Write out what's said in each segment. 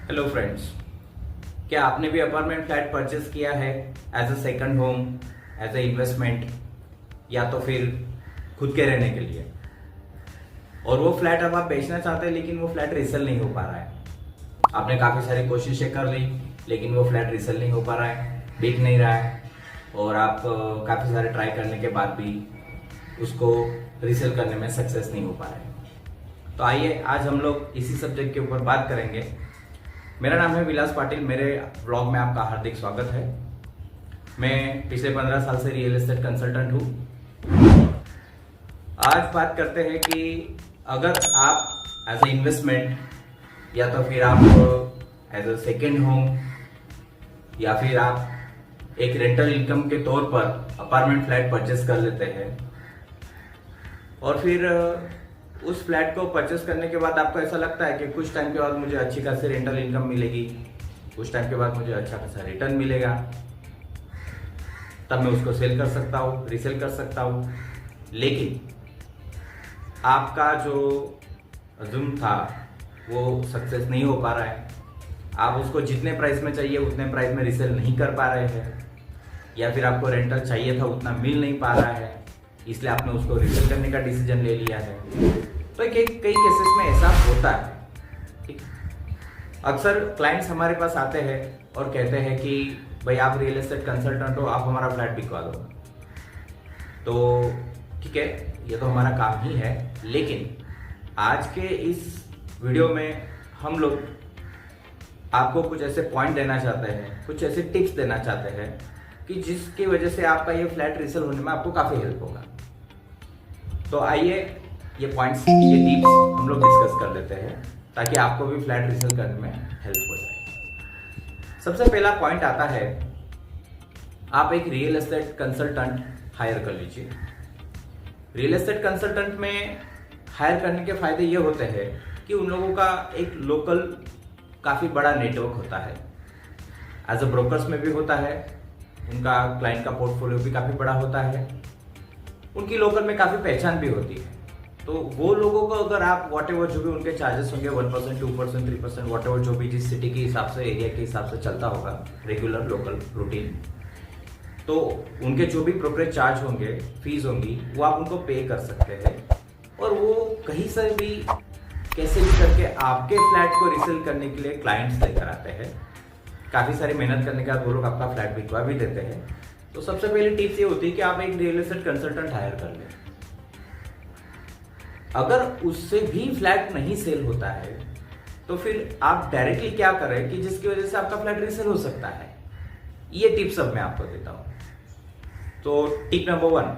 Hello friends, क्या आपने भी अपार्टमेंट फ्लैट परचेस किया है as a second home, as a investment या तो फिर खुद के रहने के लिए। और वो फ्लैट अब आप बेचना चाहते हैं लेकिन वो फ्लैट रीसेल नहीं हो पा रहा है। आपने काफ़ी सारी कोशिशें कर ली लेकिन वो फ्लैट रीसेल नहीं हो पा रहा है, बिक नहीं रहा है। और आप काफ़ी सारे ट्राई करने के बाद भी उसको रीसेल करने में सक्सेस नहीं हो पा रहे हैं। तो आइए आज हम लोग इसी सब्जेक्ट के ऊपर बात करेंगे। मेरा नाम है विलास पाटिल, मेरे ब्लॉग में आपका हार्दिक स्वागत है। मैं पिछले 15 साल से रियल एस्टेट कंसल्टेंट हूँ। आज बात करते हैं कि अगर आप एज ए इन्वेस्टमेंट या तो फिर आप एज अ सेकेंड होम या फिर आप एक रेंटल इनकम के तौर पर अपार्टमेंट फ्लैट परचेस कर लेते हैं और फिर उस फ्लैट को परचेस करने के बाद आपको ऐसा लगता है कि कुछ टाइम के बाद मुझे अच्छी खासी रेंटल इनकम मिलेगी, कुछ टाइम के बाद मुझे अच्छा खासा रिटर्न मिलेगा, तब मैं उसको सेल कर सकता हूँ, रीसेल कर सकता हूँ। लेकिन आपका जो अज़ूम था वो सक्सेस नहीं हो पा रहा है। आप उसको जितने प्राइस में चाहिए उतने प्राइस में रीसेल नहीं कर पा रहे हैं, या फिर आपको रेंटल चाहिए था उतना मिल नहीं पा रहा है, इसलिए आपने उसको रीसेल करने का डिसीजन ले लिया है। तो कई केसेस में ऐसा होता है। ठीक, अक्सर क्लाइंट्स हमारे पास आते हैं और कहते हैं कि भाई आप रियल एस्टेट कंसल्टेंट हो, आप हमारा फ्लैट बिकवा दो। तो ठीक है, ये तो हमारा काम ही है, लेकिन आज के इस वीडियो में हम लोग आपको कुछ ऐसे पॉइंट देना चाहते हैं, कुछ ऐसे टिप्स देना चाहते हैं कि जिसकी वजह से आपका ये फ्लैट रीसेल होने में आपको काफ़ी हेल्प होगा। तो आइए ये पॉइंट्स, ये टिप्स हम लोग डिस्कस कर लेते हैं ताकि आपको भी फ्लैट रीसेल करने में हेल्प हो जाए। सबसे पहला पॉइंट आता है, आप एक रियल एस्टेट कंसल्टेंट हायर कर लीजिए। रियल एस्टेट कंसल्टेंट में हायर करने के फायदे ये होते हैं कि उन लोगों का एक लोकल काफ़ी बड़ा नेटवर्क होता है, एज अ ब्रोकर्स में भी होता है, उनका क्लाइंट का पोर्टफोलियो भी काफ़ी बड़ा होता है, उनकी लोकल में काफ़ी पहचान भी होती है। तो वो लोगों को अगर आप वॉट एवर जो भी उनके चार्जेस होंगे 1%, 2%, 3%, वॉट एवर जो भी जिस सिटी के हिसाब से, एरिया के हिसाब से चलता होगा, रेगुलर लोकल रूटीन, तो उनके जो भी ब्रोकरेज चार्ज होंगे, फीस होंगी, वो आप उनको पे कर सकते हैं। और वो कहीं से भी कैसे भी करके आपके फ्लैट को रिसेल करने के लिए क्लाइंट्स लेकर आते हैं। काफ़ी सारी मेहनत करने के बाद वो लोग आपका फ्लैट बिकवा भी देते हैं। तो सबसे पहली टिप्स ये होती है कि आप एक रियल एस्टेट कंसल्टेंट हायर कर लें। अगर उससे भी फ्लैट नहीं सेल होता है तो फिर आप डायरेक्टली क्या करें कि जिसकी वजह से आपका फ्लैट रीसेल हो सकता है। ये टिप्स अब मैं आपको देता हूं। तो टिप नंबर 1,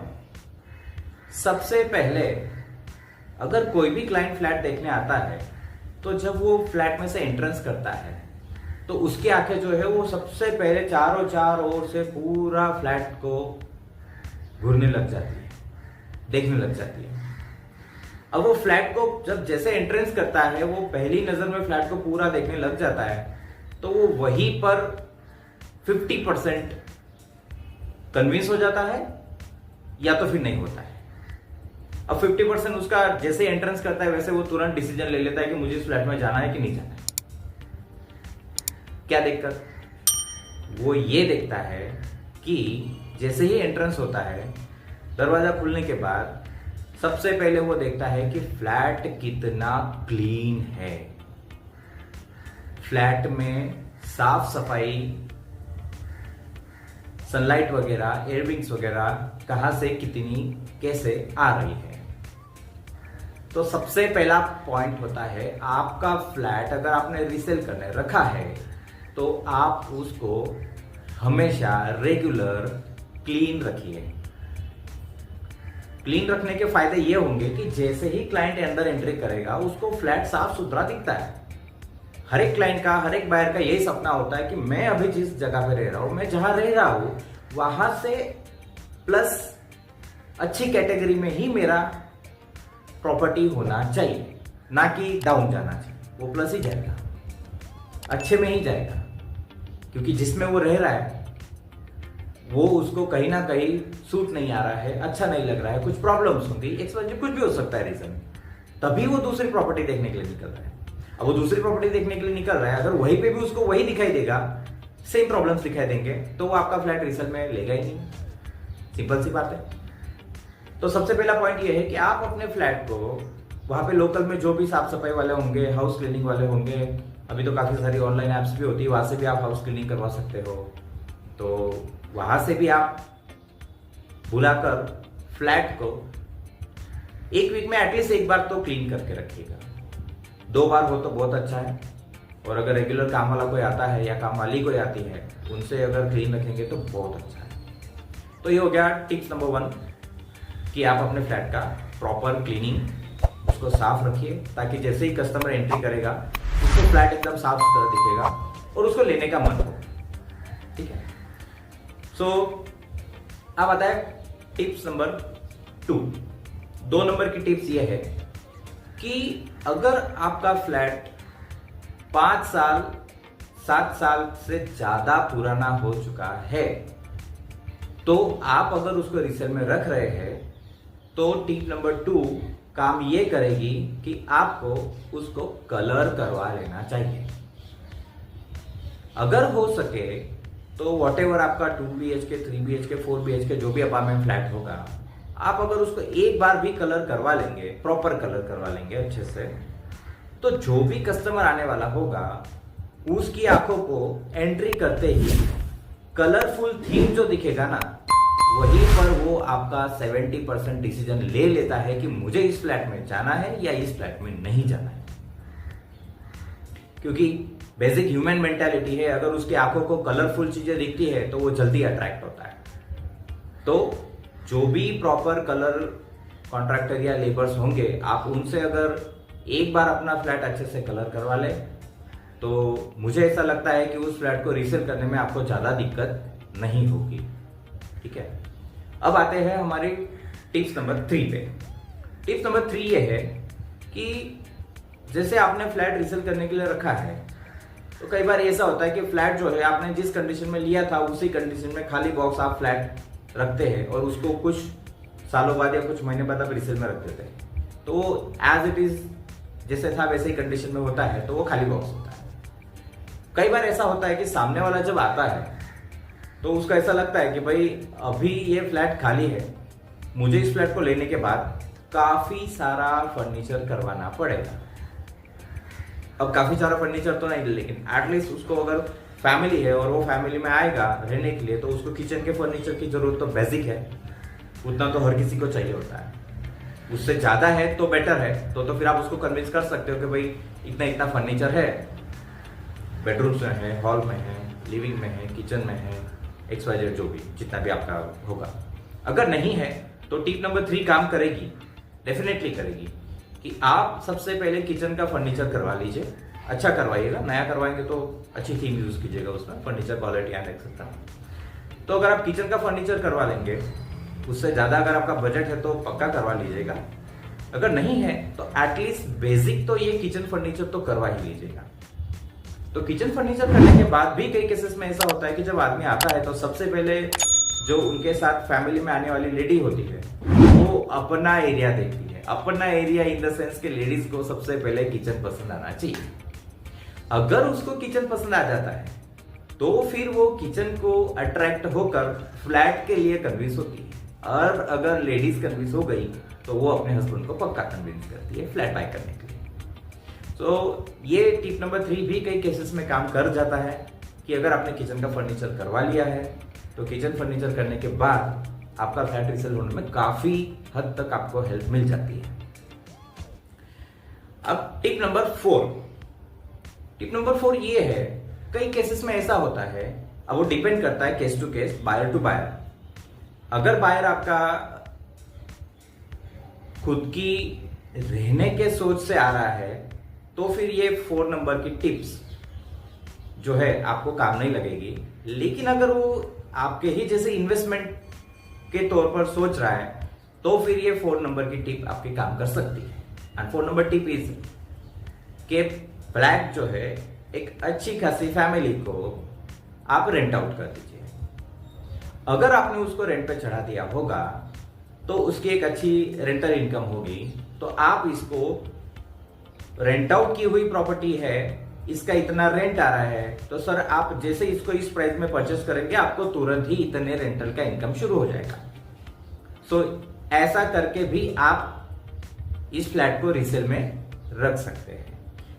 सबसे पहले अगर कोई भी क्लाइंट फ्लैट देखने आता है तो जब वो फ्लैट में से एंट्रेंस करता है तो उसकी आंखें जो है वो सबसे पहले चार ओर से पूरा फ्लैट को घूरने लग जाती है, देखने लग जाती है। अब वो फ्लैट को जब जैसे एंट्रेंस करता है, वो पहली नजर में फ्लैट को पूरा देखने लग जाता है, तो वो वहीं पर 50% कन्विंस हो जाता है या तो फिर नहीं होता है। अब 50% उसका जैसे एंट्रेंस करता है वैसे वो तुरंत डिसीजन ले लेता है कि मुझे इस फ्लैट में जाना है कि नहीं जाना है। क्या देखकर? वो ये देखता है कि जैसे ही एंट्रेंस होता है, दरवाजा खुलने के बाद सबसे पहले वो देखता है कि फ्लैट कितना क्लीन है, फ्लैट में साफ सफाई, सनलाइट वगैरह, एयरविंग्स वगैरह कहां से कितनी कैसे आ रही है। तो सबसे पहला पॉइंट होता है, आपका फ्लैट अगर आपने रीसेल करने रखा है तो आप उसको हमेशा रेगुलर क्लीन रखिए। क्लीन रखने के फायदे ये होंगे कि जैसे ही क्लाइंट अंदर एंट्री करेगा उसको फ्लैट साफ सुथरा दिखता है। हर एक क्लाइंट का, हर एक बायर का यही सपना होता है कि मैं अभी जिस जगह पे रह रहा हूं, मैं जहां रह रहा हूं वहां से प्लस अच्छी कैटेगरी में ही मेरा प्रॉपर्टी होना चाहिए, ना कि डाउन जाना चाहिए। वो प्लस ही जाएगा, अच्छे में ही जाएगा, क्योंकि जिसमें वो रह रहा है वो उसको कहीं ना कहीं सूट नहीं आ रहा है, अच्छा नहीं लग रहा है, कुछ प्रॉब्लम्स होंगी, एक्सपेंसिव कुछ भी हो सकता है रीजन, तभी वो दूसरी प्रॉपर्टी देखने के लिए निकल रहा है। अब वो दूसरी प्रॉपर्टी देखने के लिए निकल रहा है, अगर वहीं पे भी उसको वही दिखाई देगा, सेम प्रॉब्लम्स दिखाई देंगे, तो वो आपका फ्लैट रीसेल में लेगा ही नहीं। सिंपल सी बात है। तो सबसे पहला पॉइंट ये है कि आप अपने फ्लैट को वहां पे लोकल में जो भी साफ सफाई वाले होंगे, हाउस क्लीनिंग वाले होंगे, अभी तो काफी सारी ऑनलाइन ऐप्स भी होती है, वहां से भी आप हाउस क्लीनिंग करवा सकते हो। तो वहां से भी आप बुलाकर फ्लैट को एक वीक में एटलीस्ट एक बार तो क्लीन करके रखिएगा। 2 बार हो तो बहुत अच्छा है, और अगर रेगुलर काम वाला कोई आता है या काम वाली कोई आती है, उनसे अगर क्लीन रखेंगे तो बहुत अच्छा है। तो ये हो गया टिप्स नंबर 1 कि आप अपने फ्लैट का प्रॉपर क्लीनिंग, उसको साफ रखिए, ताकि जैसे ही कस्टमर एंट्री करेगा उसको फ्लैट एकदम साफ सुथरा दिखेगा और उसको लेने का मन हो। ठीक है। सो अब आता है टिप्स नंबर 2। 2 नंबर की टिप्स ये है कि अगर आपका फ्लैट 5 साल 7 साल से ज्यादा पुराना हो चुका है, तो आप अगर उसको रीसेल में रख रहे हैं, तो टिप नंबर 2 काम ये करेगी कि आपको उसको कलर करवा लेना चाहिए। अगर हो सके तो वॉटेवर आपका 2 BHK 3 BHK 4 BHK जो भी अपार्टमेंट फ्लैट होगा, आप अगर उसको एक बार भी कलर करवा लेंगे, प्रॉपर कलर करवा लेंगे अच्छे से, तो जो भी कस्टमर आने वाला होगा उसकी आंखों को एंट्री करते ही कलरफुल थीम जो दिखेगा ना, वहीं पर वो आपका 70% डिसीजन ले लेता है कि मुझे इस फ्लैट में जाना है या इस फ्लैट में नहीं जाना है। क्योंकि बेसिक ह्यूमन मेंटालिटी है, अगर उसकी आंखों को कलरफुल चीजें दिखती है तो वो जल्दी अट्रैक्ट होता है। तो जो भी प्रॉपर कलर कॉन्ट्रैक्टर या लेबर्स होंगे, आप उनसे अगर एक बार अपना फ्लैट अच्छे से कलर करवा ले, तो मुझे ऐसा लगता है कि उस फ्लैट को रीसेल करने में आपको ज्यादा दिक्कत नहीं होगी। ठीक है। अब आते हैं हमारी टिप्स नंबर 3 पे। टिप्स नंबर 3 ये है कि जैसे आपने फ्लैट रीसेल करने के लिए रखा है, तो कई बार ऐसा होता है कि फ्लैट जो है आपने जिस कंडीशन में लिया था उसी कंडीशन में खाली बॉक्स आप फ्लैट रखते हैं और उसको कुछ सालों बाद या कुछ महीने बाद आप रीसेल में रख देते हैं। तो एज इट इज जैसे था वैसे ही कंडीशन में होता है, तो वो खाली बॉक्स होता है। कई बार ऐसा होता है कि सामने वाला जब आता है तो उसको ऐसा लगता है कि भाई अभी ये फ्लैट खाली है, मुझे इस फ्लैट को लेने के बाद काफी सारा फर्नीचर करवाना पड़ेगा। अब काफी सारा फर्नीचर तो नहीं, लेकिन एटलीस्ट उसको अगर फैमिली है और वो फैमिली में आएगा रहने के लिए, तो उसको किचन के फर्नीचर की जरूरत तो बेसिक है, उतना तो हर किसी को चाहिए होता है। उससे ज्यादा है तो बेटर है, तो फिर आप उसको कन्विंस कर सकते हो कि भाई इतना इतना फर्नीचर है, बेडरूम्स में है, हॉल में है, लिविंग में है, किचन में है, XYZ जो भी जितना भी आपका होगा। अगर नहीं है तो टिप नंबर 3 काम करेगी, डेफिनेटली करेगी, कि आप सबसे पहले किचन का फर्नीचर करवा लीजिए। अच्छा करवाइएगा, नया करवाएंगे तो अच्छी थीम यूज कीजिएगा उसमें, फर्नीचर क्वालिटी एंड एक्सेट्रा। तो अगर आप किचन का फर्नीचर करवा लेंगे, उससे ज्यादा अगर आपका बजट है तो पक्का करवा लीजिएगा। अगर नहीं है तो एटलीस्ट बेसिक तो ये किचन फर्नीचर तो करवा ही लीजिएगा। तो किचन फर्नीचर करने के बाद भी कई केसेस में ऐसा होता है कि जब आदमी आता है तो सबसे पहले जो उनके साथ फैमिली में आने वाली लेडी होती है, वो अपना एरिया देखती है। अपना एरिया इन द सेंस कि लेडीज को सबसे पहले किचन पसंद आना चाहिए। अगर उसको किचन पसंद आ जाता है तो फिर वो किचन को अट्रैक्ट होकर फ्लैट के लिए कन्विंस होती है, और अगर लेडीज कन्विंस हो गई तो वो अपने हस्बैंड को पक्का कन्विंस करती है फ्लैट बाय करने के लिए। तो ये टिप नंबर 3 भी कई केसेस में काम कर जाता है कि अगर आपने किचन का फर्नीचर करवा लिया है तो किचन फर्नीचर करने के बाद आपका फ्लैट रीसेल होने में काफी हद तक आपको हेल्प मिल जाती है। अब टिप नंबर 4। टिप नंबर 4 ये है, कई केसेस में ऐसा होता है, अब वो डिपेंड करता है case to case, buyer to buyer. अगर बायर आपका खुद की रहने के सोच से आ रहा है तो फिर ये 4 नंबर की टिप्स जो है आपको काम नहीं लगेगी। लेकिन अगर वो आपके ही जैसे इन्वेस्टमेंट के तौर पर सोच रहा है तो फिर ये 4 नंबर की टिप आपके काम कर सकती है। एंड 4 नंबर टिप इज के फ्लैट जो है एक अच्छी खासी फैमिली को आप रेंट आउट कर दीजिए। अगर आपने उसको रेंट पे चढ़ा दिया होगा तो उसकी एक अच्छी रेंटल इनकम होगी, तो आप इसको रेंट आउट की हुई प्रॉपर्टी है, इसका इतना रेंट आ रहा है, तो सर आप जैसे इसको इस प्राइस में परचेस करेंगे आपको तुरंत ही इतने रेंटल का इनकम शुरू हो जाएगा। सो ऐसा करके भी आप इस फ्लैट को रीसेल में रख सकते हैं।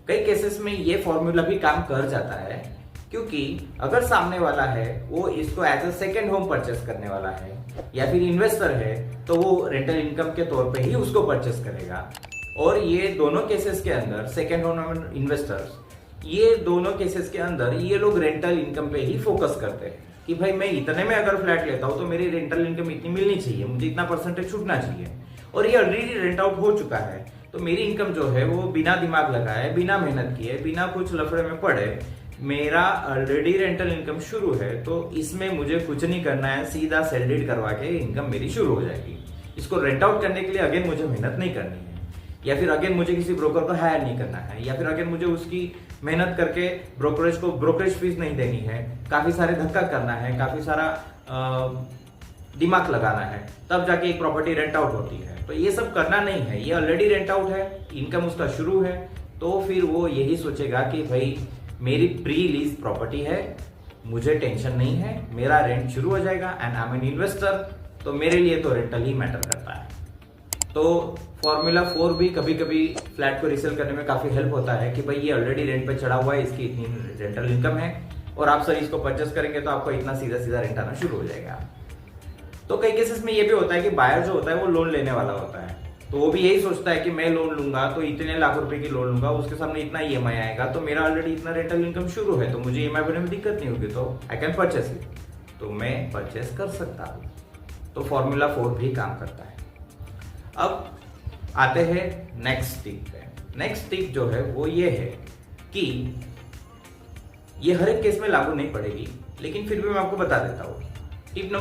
कई केसेस में ये फॉर्मूला भी काम कर जाता है, क्योंकि अगर सामने वाला है वो इसको as a second home purchase करने वाला है या फिर इन्वेस्टर है, तो वो रेंटल इनकम के तौर पे ही उसको परचेस करेगा। और ये दोनों केसेस के अंदर सेकेंड होम इन्वेस्टर्स, ये दोनों केसेस के अंदर ये लोग रेंटल इनकम पे ही फोकस करते हैं कि भाई मैं इतने में अगर फ्लैट लेता हूं तो मेरी रेंटल इनकम इतनी मिलनी चाहिए, मुझे इतना परसेंटेज छूटना चाहिए, और ये ऑलरेडी रेंट आउट हो चुका है, तो मेरी इनकम जो है वो बिना दिमाग लगाए, बिना मेहनत किए, बिना कुछ लफड़े में पड़े, मेरा ऑलरेडी रेंटल इनकम शुरू है, तो इसमें मुझे कुछ नहीं करना है, सीधा सेल डीड करवा के इनकम मेरी शुरू हो जाएगी। इसको रेंट आउट करने के लिए अगेन मुझे मेहनत नहीं करनी है, या फिर अगेन मुझे किसी ब्रोकर को हायर नहीं करना है, या फिर अगेन मुझे उसकी मेहनत करके ब्रोकरेज को ब्रोकरेज फीस नहीं देनी है, काफी सारे धक्का करना है, काफी सारा दिमाग लगाना है, तब जाके एक प्रॉपर्टी रेंट आउट होती है। तो ये सब करना नहीं है, ये ऑलरेडी रेंट आउट है, इनकम उसका शुरू है, तो फिर वो यही सोचेगा कि भाई मेरी प्री लीज प्रॉपर्टी है, मुझे टेंशन नहीं है, मेरा रेंट शुरू हो जाएगा and I am an investor, तो मेरे लिए तो रेंटल ही मैटर करता है। तो फॉर्मूला 4 भी कभी कभी फ्लैट को रीसेल करने में काफी हेल्प होता है कि भाई ये ऑलरेडी रेंट पे चढ़ा हुआ है, इसकी इतनी रेंटल इनकम है, और आप सर इसको परचेस करेंगे तो आपको इतना सीधा सीधा रेंट आना शुरू हो जाएगा। तो कई केसेस में ये भी होता है कि बायर जो होता है वो लोन लेने वाला होता है, तो वो भी यही सोचता है कि मैं लोन लूंगा तो इतने लाख रुपए की लोन लूंगा, उसके सामने इतना ईएमआई आएगा, तो मेरा ऑलरेडी इतना रेंटल इनकम शुरू है, तो मुझे ईएमआई भरने में दिक्कत नहीं होगी, तो आई कैन परचेस इट, तो मैं परचेस कर सकता हूँ। तो फॉर्मूला 4 भी काम करता है। अब आते हैं नेक्स्ट टिप पे। नेक्स्ट टिप जो है वो ये है कि ये हर एक केस में लागू नहीं पड़ेगी, लेकिन फिर भी मैं आपको बता देता हूँ। टिप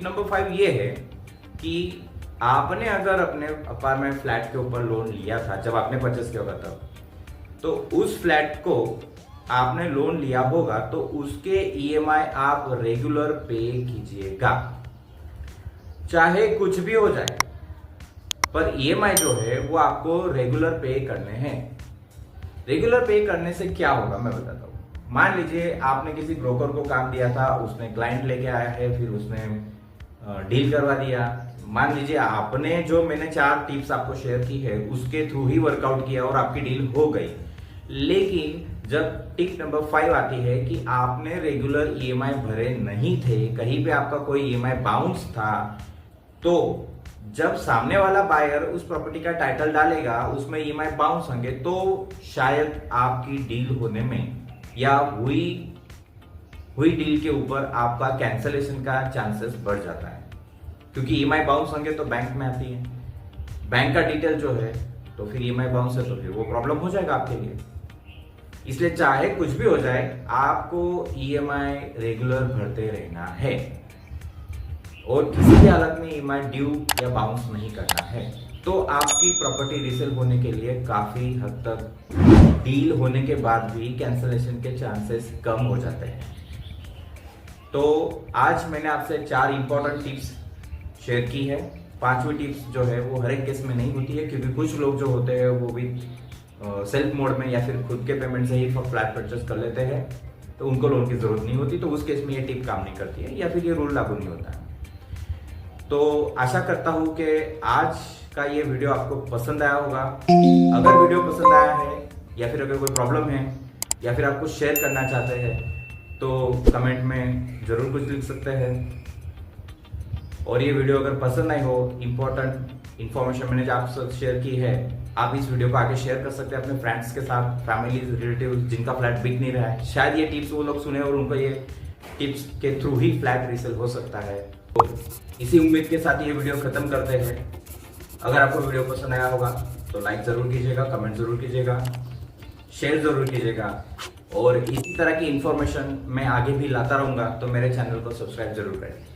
नंबर 5 ये है कि आपने अगर अपने अपार्टमेंट फ्लैट के ऊपर लोन लिया था, जब आपने परचेस किया होगा तब, तो उस फ्लैट को आपने लोन लिया होगा तो उसके ईएमआई आप रेगुलर पे कीजिएगा, चाहे कुछ भी हो जाए, पर ईएमआई जो है वो आपको रेगुलर पे करने हैं। रेगुलर पे करने से क्या होगा मैं बताता हूँ। मान लीजिए आपने किसी ब्रोकर को काम दिया था, उसने क्लाइंट लेके आया है, फिर उसने डील करवा दिया। मान लीजिए आपने जो मैंने 4 टिप्स आपको शेयर की है उसके थ्रू ही वर्कआउट किया और आपकी डील हो गई, लेकिन जब टिप नंबर 5 आती है कि आपने रेगुलर ईएमआई भरे नहीं थे, कहीं पे आपका कोई ईएमआई बाउंस था, तो जब सामने वाला बायर उस प्रॉपर्टी का टाइटल डालेगा, उसमें ईएमआई बाउंस होंगे, तो शायद आपकी डील होने में या हुई डील के ऊपर आपका कैंसलेशन का चांसेस बढ़ जाता है, क्योंकि ईएमआई बाउंस होंगे तो बैंक में आती है, बैंक का डिटेल जो है, तो फिर ईएमआई बाउंस है तो फिर वो प्रॉब्लम हो जाएगा आपके लिए। इसलिए चाहे कुछ भी हो जाए, आपको ईएमआई रेगुलर भरते रहना है और किसी भी हालत में ईएमआई ड्यू या बाउंस नहीं करना है, तो आपकी प्रॉपर्टी रीसेल होने के लिए काफी हद तक डील होने के बाद भी कैंसलेशन के चांसेस कम हो जाते हैं। तो आज मैंने आपसे 4 इंपॉर्टेंट टिप्स शेयर की है। 5वीं टिप्स जो है वो हर एक केस में नहीं होती है, क्योंकि कुछ लोग जो होते हैं वो भी सेल्फ मोड में या फिर खुद के पेमेंट से ही फ्लैट परचेस कर लेते हैं, तो उनको लोन की जरूरत नहीं होती, तो उस केस में ये टिप काम नहीं करती है या फिर ये रूल लागू नहीं होता है। तो आशा करता हूं कि आज का ये वीडियो आपको पसंद आया होगा। अगर वीडियो पसंद आया है या फिर अगर कोई प्रॉब्लम है या फिर आप कुछ शेयर करना चाहते हैं तो कमेंट में जरूर कुछ लिख सकते हैं। और ये वीडियो अगर पसंद आई हो, इंपॉर्टेंट इन्फॉर्मेशन मैंने जो आपसे शेयर की है, आप इस वीडियो को आगे शेयर कर सकते हैं अपने फ्रेंड्स के साथ, फैमिली रिलेटिव जिनका फ्लैट बिक नहीं रहा है, शायद ये टिप्स वो लोग सुने और उनको ये टिप्स के थ्रू ही फ्लैट रीसेल हो सकता है। तो इसी उम्मीद के साथ ये वीडियो खत्म करते हैं। अगर आपको वीडियो पसंद आया होगा तो लाइक जरूर कीजिएगा, कमेंट जरूर कीजिएगा, शेयर जरूर कीजिएगा, और इसी तरह की इंफॉर्मेशन मैं आगे भी लाता रहूंगा, तो मेरे चैनल को सब्सक्राइब जरूर करें।